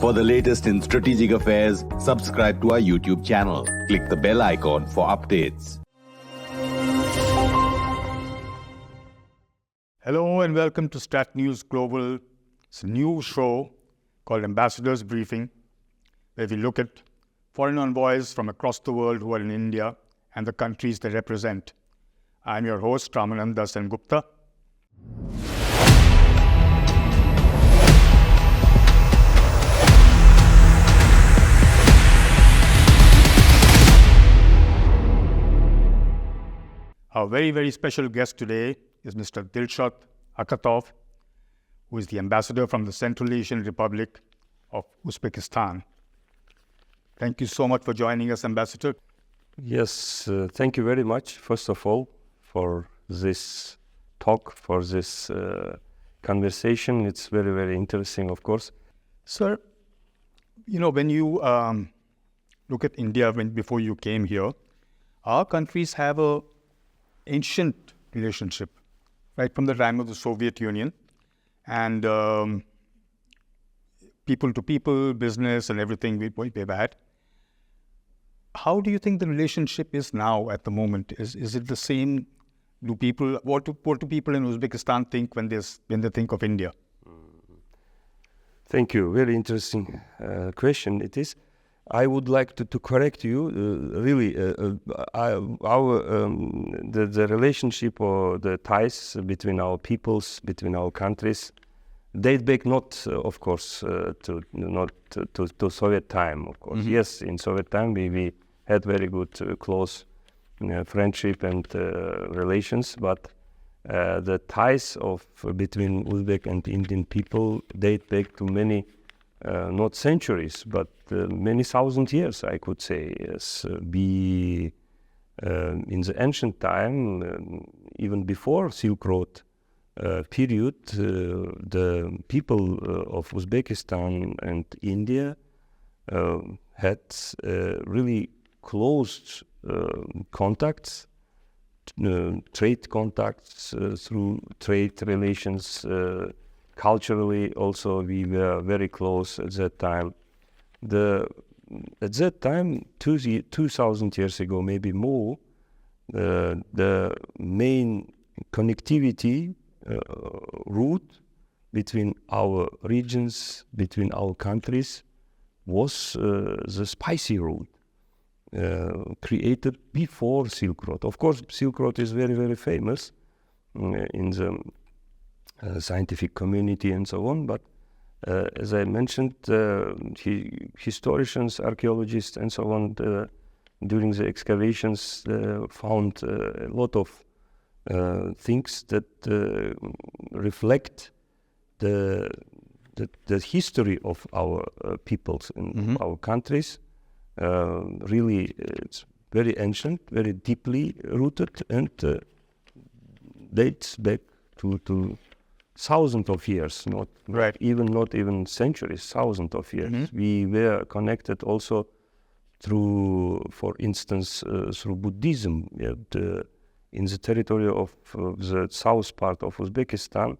For the latest in strategic affairs, subscribe to our YouTube channel. Click the bell icon for updates. Hello and welcome to StratNewsGlobal. It's a new show called Ambassador's Briefing, where we look at foreign envoys from across the world who are in India and the countries they represent. I'm your host, Ramananda Sengupta. Our very, very special guest today is Mr. Dilshod Akhatov, who is the ambassador from the Central Asian Republic of Uzbekistan. Thank you so much for joining us, Ambassador. Yes, thank you very much, first of all, for this talk, for this conversation. It's very, very interesting, of course. Sir, you know, when you look at India, before you came here, our countries have a ancient relationship, right from the time of the Soviet Union, and people to people, business and everything we've had. How do you think the relationship is now at the moment? Is it the same? What do people in Uzbekistan think when they think of India? Thank you. Very interesting question it is. I would like to correct you. The relationship or the ties between our peoples, between our countries, date back not, of course, to Soviet time. Of course, yes, in Soviet time we had very good, close friendship and relations, but the ties between Uzbek and Indian people date back to many. Not centuries, but many thousand years, I could say. Yes, in the ancient time, even before Silk Road period, the people of Uzbekistan and India had really close contacts, trade contacts through trade relations. Culturally, also, we were very close at that time. At that time, 2,000 years ago, maybe more, the main connectivity route between our regions, between our countries, was the spicy route, created before Silk Road. Of course, Silk Road is very, very famous in the scientific community and so on, but as I mentioned, historians, archaeologists and so on, during the excavations found a lot of things that reflect the history of our peoples and our countries. Really, it's very ancient, very deeply rooted, and dates back to thousands of years, not even centuries, thousands of years. We were connected also through, for instance, through Buddhism. In the territory of the south part of Uzbekistan,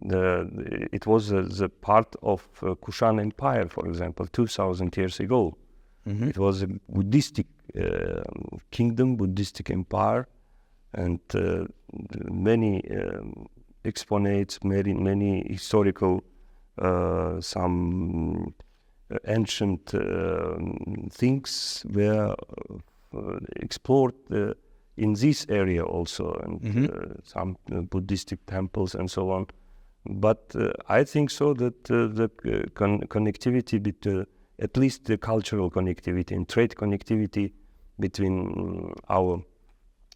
it was the part of Kushan Empire, for example, 2,000 years ago. It was a Buddhistic kingdom, Buddhistic empire, and many exponates, many historical, some ancient things were explored in this area also, and some Buddhistic temples and so on. But I think so that the connectivity, at least the cultural connectivity and trade connectivity between our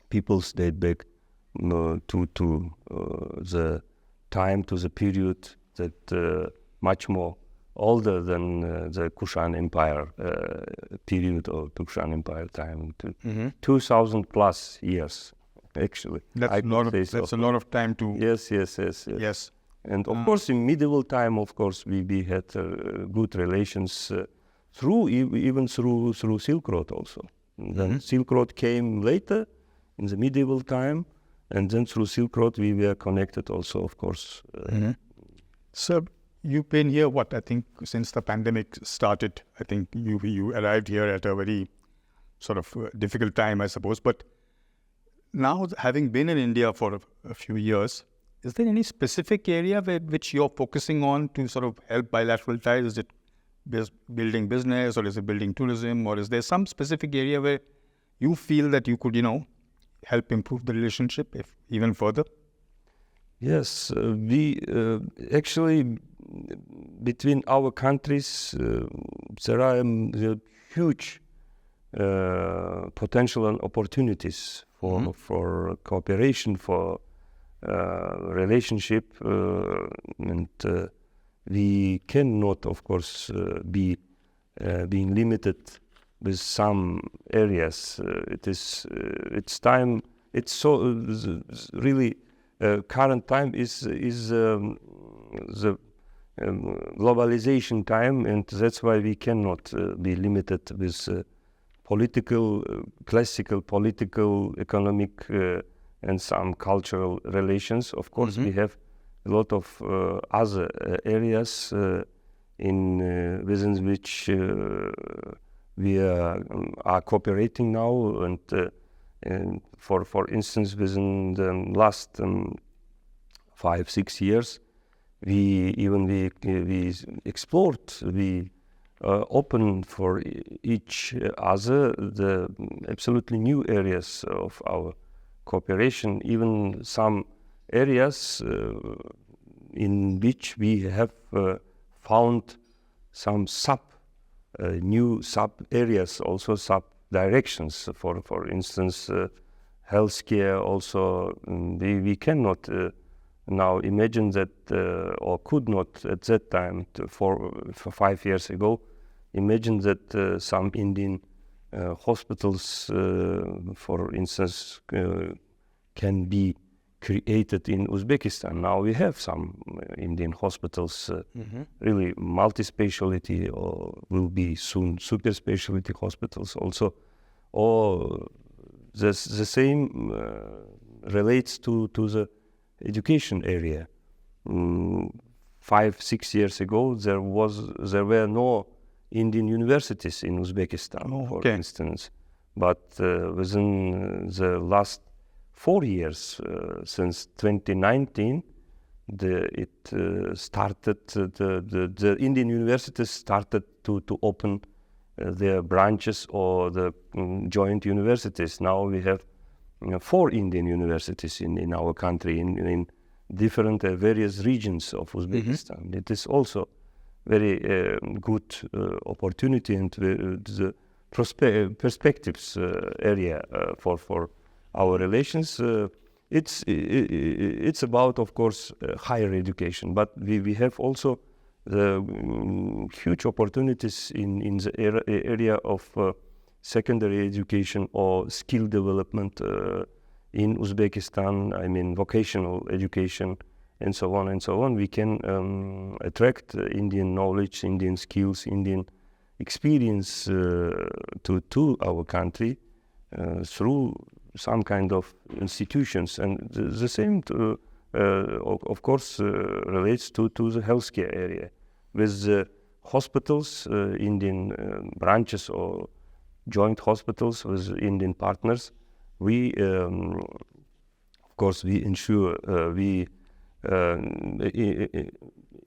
peoples date back to the time, to the period that much more older than the Kushan Empire period or Kushan Empire time, 2,000 plus years, actually. That's a lot of time to... Yes. And of course, in medieval time, of course, we had good relations even through Silk Road also. Then Silk Road came later in the medieval time, and then through Silk Road we were connected also, of course. Sir, you've been here, I think since the pandemic started. I think you arrived here at a very sort of difficult time, I suppose. But now, having been in India for a few years, is there any specific area which you're focusing on to sort of help bilateral ties? Is it building business, or is it building tourism, or is there some specific area where you feel that you could, help improve the relationship even further? Yes, we actually, between our countries, there are huge potential and opportunities for cooperation, for relationship, and we cannot, of course, be being limited with some areas. It's time. It's so really current time is the globalization time, and that's why we cannot be limited with classical political, economic, and some cultural relations. Of course, we have a lot of other areas within which we are cooperating now, and for instance, within the last 5-6 years, we explored, we open for each other the absolutely new areas of our cooperation, even some areas in which we have found some new sub areas, also sub directions. For instance, healthcare. Also, we cannot now imagine that, or could not at that time, for 5 years ago, imagine that some Indian hospitals, for instance, can be created in Uzbekistan. Now we have some Indian hospitals, really multi-speciality, or will be soon super specialty hospitals also. Or the same relates to the education area. 5-6 years ago, there were no Indian universities in Uzbekistan, for instance. But within the last 4 years, since 2019, the Indian universities started to open their branches, or the joint universities. Now we have 4 Indian universities in our country, in different various regions of Uzbekistan. It is also very good opportunity, and the perspectives area for our relations. It's about, of course, higher education, but we have also the huge opportunities in the area of secondary education or skill development in Uzbekistan. I mean, vocational education, and so on and so on. We can attract Indian knowledge, Indian skills, Indian experience to our country through some kind of institutions. And the same, of course, relates to the healthcare area. With the hospitals, Indian branches or joint hospitals with Indian partners, we, of course, we ensure we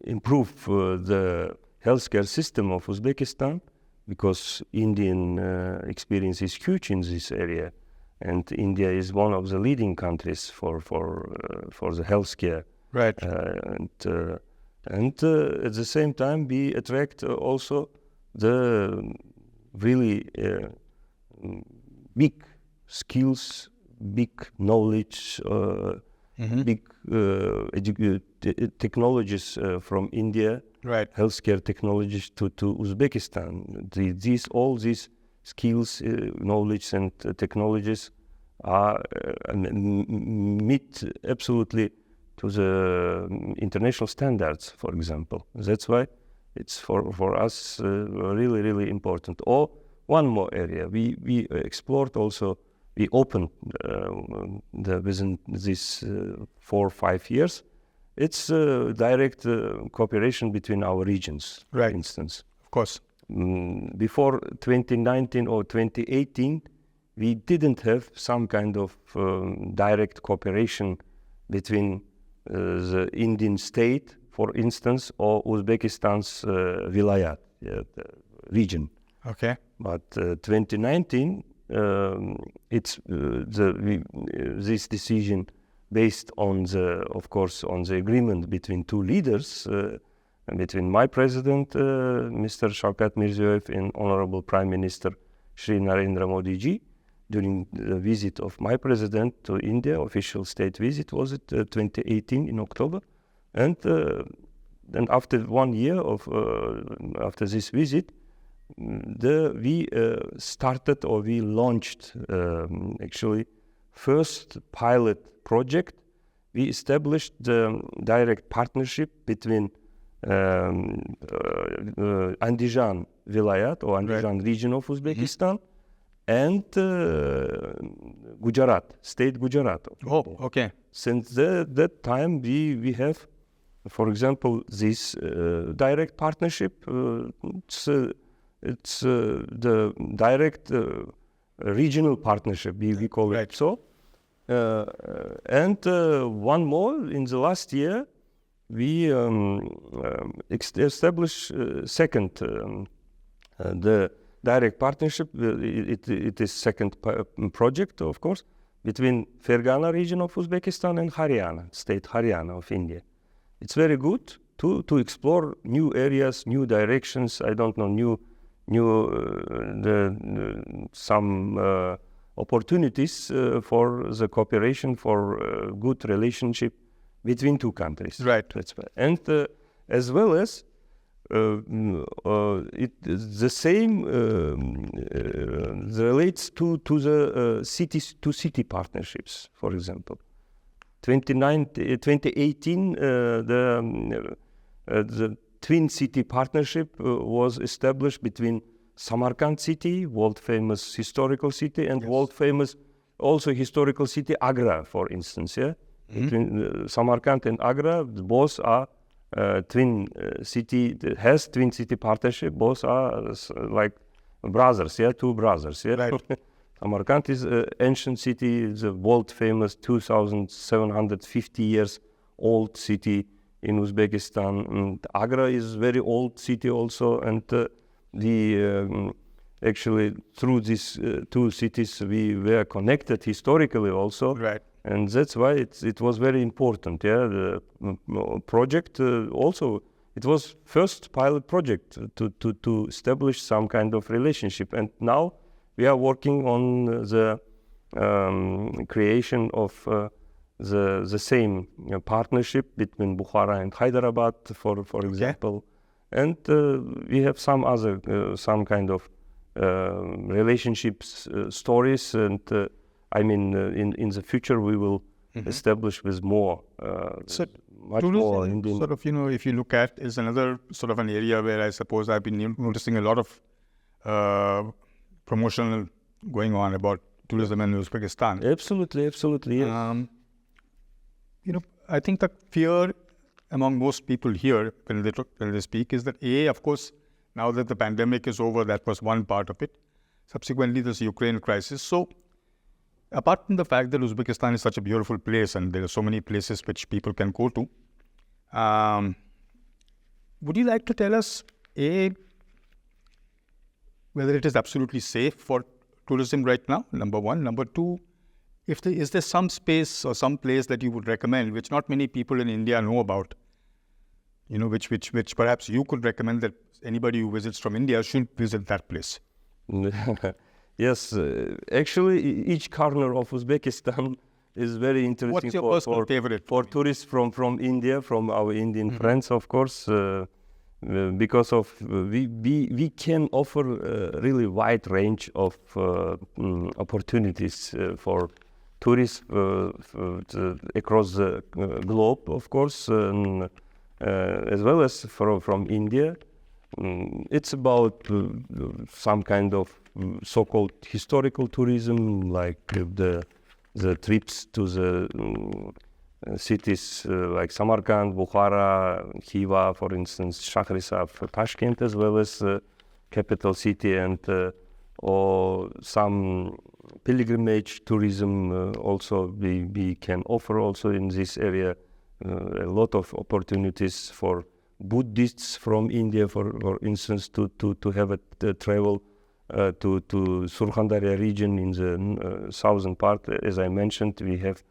improve the healthcare system of Uzbekistan, because Indian experience is huge in this area, and India is one of the leading countries for the healthcare. Right. And at the same time, we attract also the really big skills, big knowledge, big technologies from India, right, healthcare technologies to Uzbekistan. All these skills, knowledge, and technologies are meet absolutely to the international standards, for example. That's why it's for us really, really important. Or one more area, we explored also. We opened within these 4 or 5 years It's direct cooperation between our regions, for instance. Of course. Before 2019 or 2018, we didn't have some kind of direct cooperation between the Indian state, for instance, or Uzbekistan's vilayat, the region. Okay. But 2019, it's this decision based on the agreement between two leaders, between my president, Mr. Shavkat Mirziyoyev, and Honorable Prime Minister Shri Narendra Modi ji. During the visit of my president to India, official state visit, was it 2018 in October, and then after 1 year of after this visit, we started, or we launched actually first pilot project. We established the direct partnership between Andijan vilayat, or Andijan region of Uzbekistan, and Gujarat, state Gujarat. Oh, okay. Since that time, we have, for example, this direct partnership. It's the direct regional partnership, we call it so. And one more, in the last year, we established second, the direct partnership. It is second project, of course, between Fergana region of Uzbekistan and Haryana, state Haryana of India. It's very good to explore new areas, new directions. I don't know, some opportunities for the cooperation, for good relationship between two countries. Right. That's right. And as well as the same relates to the city partnerships. For example, 2018, the twin city partnership was established between Samarkand city, world famous historical city, and world famous also historical city Agra, for instance. Yeah, between Samarkand and Agra, both are twin city. Has twin city partnership. Both are like brothers. Yeah, two brothers. Yeah. Right. Samarkand is an ancient city, the world famous 2,750 years old city in Uzbekistan. And Agra is very old city also, and actually through these two cities we were connected historically also. Right. And that's why it was very important. Yeah, the project also, it was first pilot project to establish some kind of relationship, and now we are working on the creation of the same partnership between Bukhara and Hyderabad, for example, and we have some other some kind of relationships stories, and I mean in the future we will establish with more. So much more tourism, sort of, if you look at, is another sort of an area where I suppose I've been noticing a lot of promotional going on about tourism in Uzbekistan. Absolutely, yes. I think the fear among most people here when they speak is that of course, now that the pandemic is over, that was one part of it. Subsequently, this Ukraine crisis. So, apart from the fact that Uzbekistan is such a beautiful place and there are so many places which people can go to, would you like to tell us, whether it is absolutely safe for tourism right now, number one? Number two, is there some space or some place that you would recommend, which not many people in India know about, which perhaps you could recommend that anybody who visits from India should visit that place? Yes, actually, each corner of Uzbekistan is very interesting. What's your personal favorite? For tourists from India, from our Indian friends, of course, because of we can offer a really wide range of opportunities for tourists across the globe, of course, as well as from India. It's about some kind of so-called historical tourism, like the trips to the cities like Samarkand, Bukhara, Khiva, for instance, Shahrisabz, Tashkent, as well as capital city, and or some pilgrimage tourism also we can offer also in this area. A lot of opportunities for Buddhists from India, for instance, to have a travel to Surkhandarya region in the southern part. As I mentioned, we have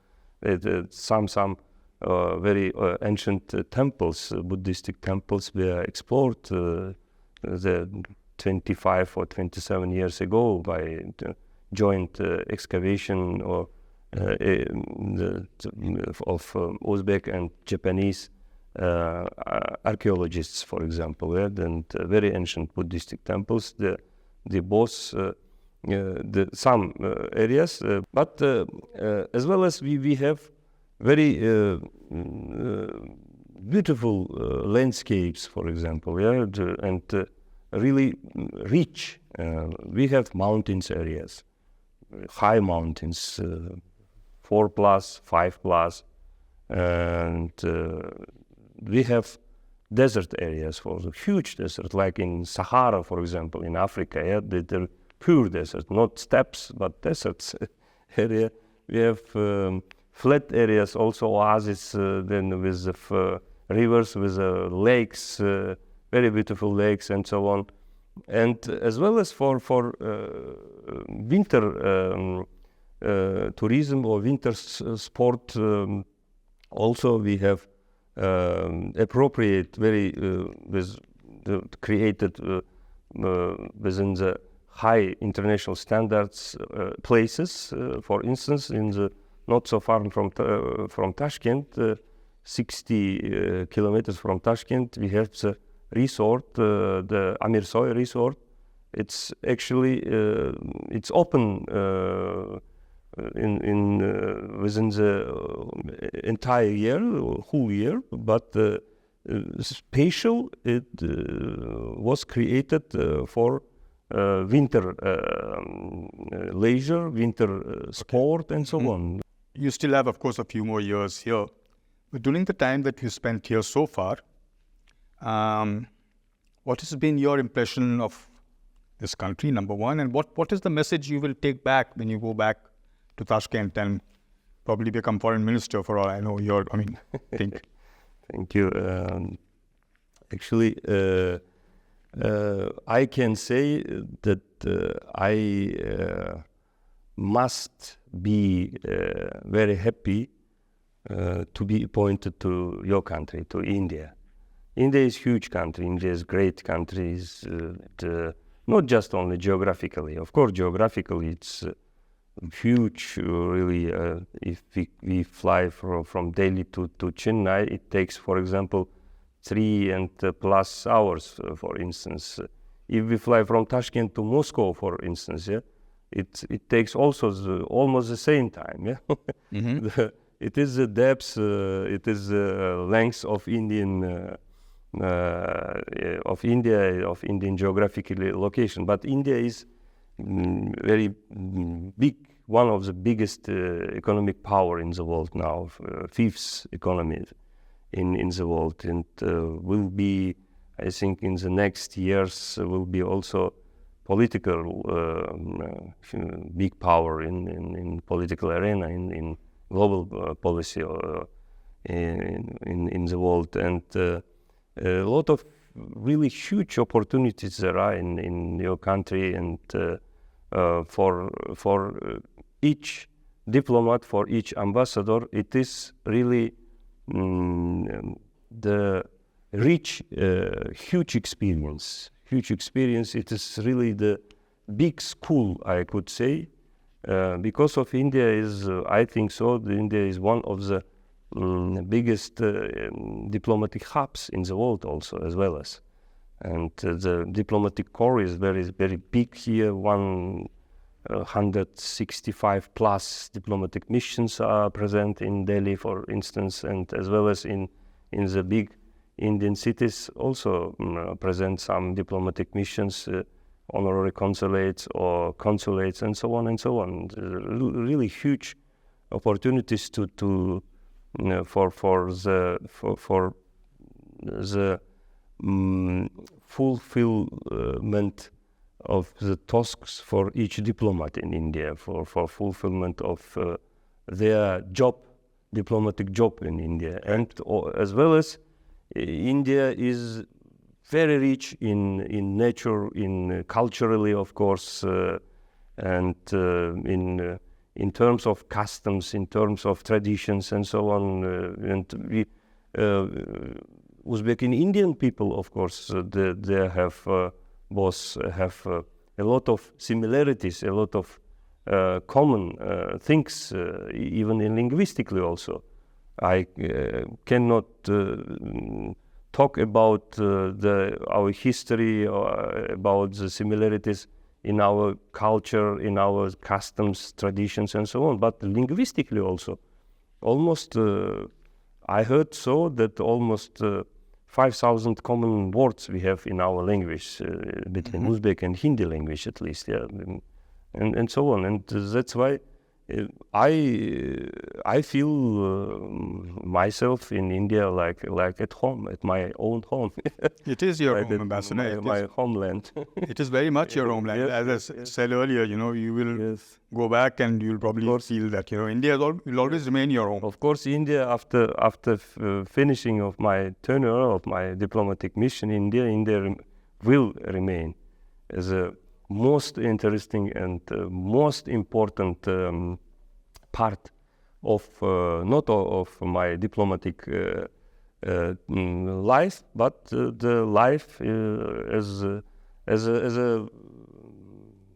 some very ancient temples, Buddhistic temples, were explored the 25 or 27 years ago by joint excavation or of Uzbek and Japanese archaeologists, for example, and very ancient Buddhistic temples. The both some areas, but as well as we have very beautiful landscapes, for example, and really rich. We have mountains areas, high mountains, 4+, 5+, and we have desert areas, for the huge desert, like in Sahara, for example, in Africa. They're pure desert, not steppes, but deserts area. We have flat areas, also oases, then with rivers, with lakes, very beautiful lakes, and so on. And as well as for winter tourism or winter sport, also we have appropriate, very created within the high international standards places. For instance, in the not so far from Tashkent, 60 kilometers from Tashkent, we have the resort, the Amirsoy resort. It's actually it's open within the entire year, whole year, but spatial, it was created for winter leisure, winter sport, and so on. You still have, of course, a few more years here. But during the time that you spent here so far, what has been your impression of this country, number one? And what is the message you will take back when you go back to Tashkent and probably become foreign minister, for all I know? Think. Thank you. Actually, I can say that I must be very happy to be appointed to your country, to India. India is a huge country. India is a great country. Not just only geographically. Of course, geographically it's huge, really. If we fly from Delhi to Chennai, it takes, for example, 3+ hours, for instance. If we fly from Tashkent to Moscow, for instance, it takes also almost the same time. Mm-hmm. It is the depth, it is the length of Indian Indian geographical location. But India is very big, one of the biggest economic power in the world now, fifth economy in the world, and will be, I think, in the next years will be also political big power in political arena, in global policy in the world, and a lot of really huge opportunities there are in your country, and for each diplomat, for each ambassador, it is really the rich, huge experience. It is really the big school, I could say, because of India is, I think so, India is one of the biggest diplomatic hubs in the world also, as well as. And the diplomatic corps is very, very big here. 165 plus diplomatic missions are present in Delhi, for instance, and as well as in the big Indian cities also present some diplomatic missions, honorary consulates or consulates, and so on and so on. Really huge opportunities to for the fulfillment of the tasks for each diplomat in India, for fulfillment of their job, diplomatic job in India, and as well as India is very rich in nature, in culturally, of course, and in terms of customs, in terms of traditions, and so on. And we, Uzbek and Indian people, of course, they have both have a lot of similarities, a lot of common things, even in linguistically also. I cannot talk about our history or about the similarities in our culture, in our customs, traditions, and so on. But linguistically also, almost I heard so that almost 5,000 common words we have in our language, between Uzbek and Hindi language at least, yeah, and so on. And that's why I feel myself in India like at home, at my own home. It is your Right, home, Ambassador. my homeland. It is very much your homeland. Yeah. As I said earlier, you will Yes. go back and you'll probably feel that, India will always remain your home. Of course, India, after finishing of my tenure of my diplomatic mission in India will remain as a most interesting and most important part of not of my diplomatic life, but the life as a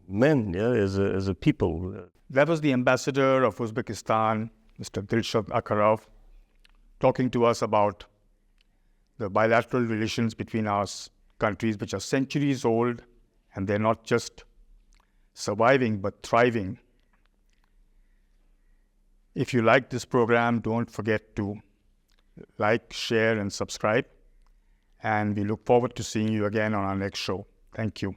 man, yeah, as a people. That was the ambassador of Uzbekistan, Mr. Dilshod Akhatov, talking to us about the bilateral relations between our countries, which are centuries old, and they're not just surviving but thriving. If you like this program, don't forget to like, share, and subscribe. And we look forward to seeing you again on our next show. Thank you.